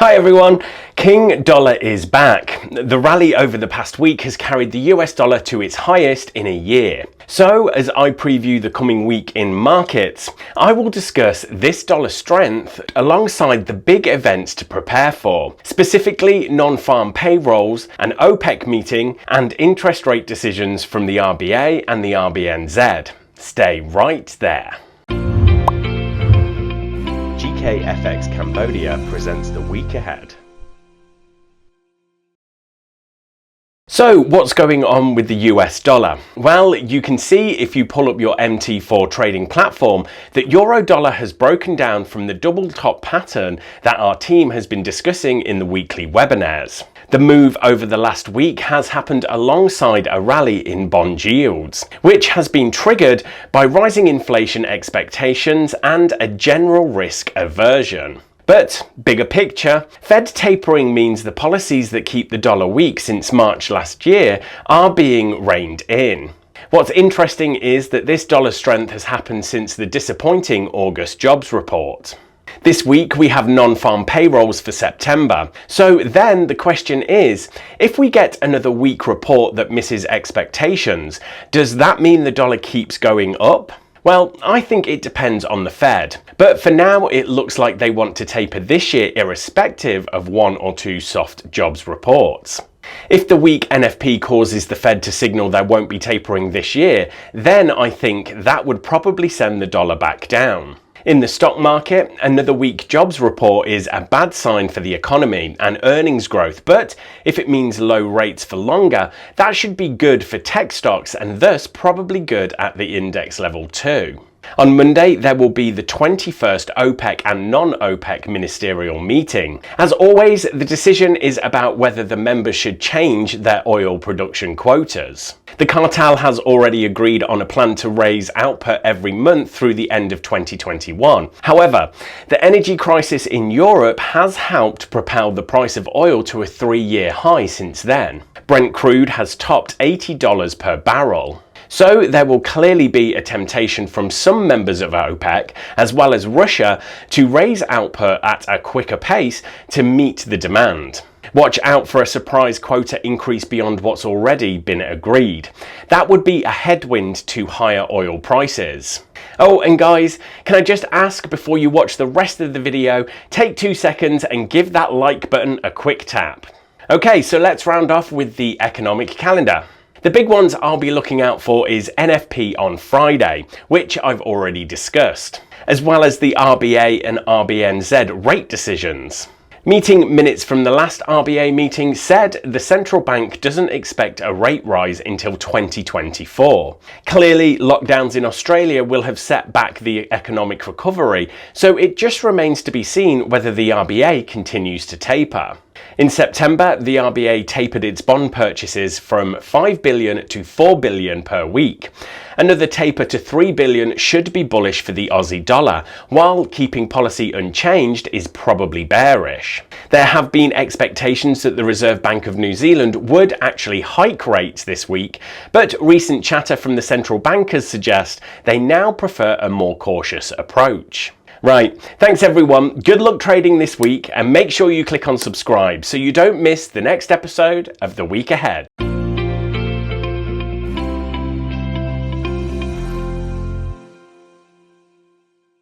Hi everyone, King Dollar is back. The rally over the past week has carried the US dollar to its highest in a year. So as I preview the coming week in markets, I will discuss this dollar strength alongside the big events to prepare for, specifically non-farm payrolls, an OPEC meeting, and interest rate decisions from the RBA and the RBNZ. Stay right there. GKFX Cambodia presents the week ahead. So what's going on with the US dollar? Well, you can see if you pull up your MT4 trading platform that euro dollar has broken down from the double top pattern that our team has been discussing in the weekly webinars. The move over the last week has happened alongside a rally in bond yields, which has been triggered by rising inflation expectations and a general risk aversion. But bigger picture, Fed tapering means the policies that keep the dollar weak since March last year are being reined in. What's interesting is that this dollar strength has happened since the disappointing August jobs report. This week we have non-farm payrolls for September. So then the question is, if we get another weak report that misses expectations, does that mean the dollar keeps going up? Well, I think it depends on the Fed, but for now it looks like they want to taper this year irrespective of one or two soft jobs reports. If the weak NFP causes the Fed to signal they won't be tapering this year, then I think that would probably send the dollar back down. In the stock market, another weak jobs report is a bad sign for the economy and earnings growth, but if it means low rates for longer, that should be good for tech stocks and thus probably good at the index level too. On Monday, there will be the 21st OPEC and non-OPEC ministerial meeting. As always, the decision is about whether the members should change their oil production quotas. The cartel has already agreed on a plan to raise output every month through the end of 2021. However, the energy crisis in Europe has helped propel the price of oil to a 3-year high since then. Brent crude has topped $80 per barrel. So there will clearly be a temptation from some members of OPEC, as well as Russia, to raise output at a quicker pace to meet the demand. Watch out for a surprise quota increase beyond what's already been agreed. That would be a headwind to higher oil prices. Oh, and guys, can I just ask before you watch the rest of the video, take 2 seconds and give that like button a quick tap. Okay, so let's round off with the economic calendar. The big ones I'll be looking out for is NFP on Friday, which I've already discussed, as well as the RBA and RBNZ rate decisions. Meeting minutes from the last RBA meeting said the central bank doesn't expect a rate rise until 2024. Clearly, lockdowns in Australia will have set back the economic recovery, so it just remains to be seen whether the RBA continues to taper. In September, the RBA tapered its bond purchases from 5 billion to 4 billion per week. Another taper to 3 billion should be bullish for the Aussie dollar, while keeping policy unchanged is probably bearish. There have been expectations that the Reserve Bank of New Zealand would actually hike rates this week, but recent chatter from the central bankers suggest they now prefer a more cautious approach. Right, thanks everyone, good luck trading this week, and make sure you click on subscribe so you don't miss the next episode of The Week Ahead.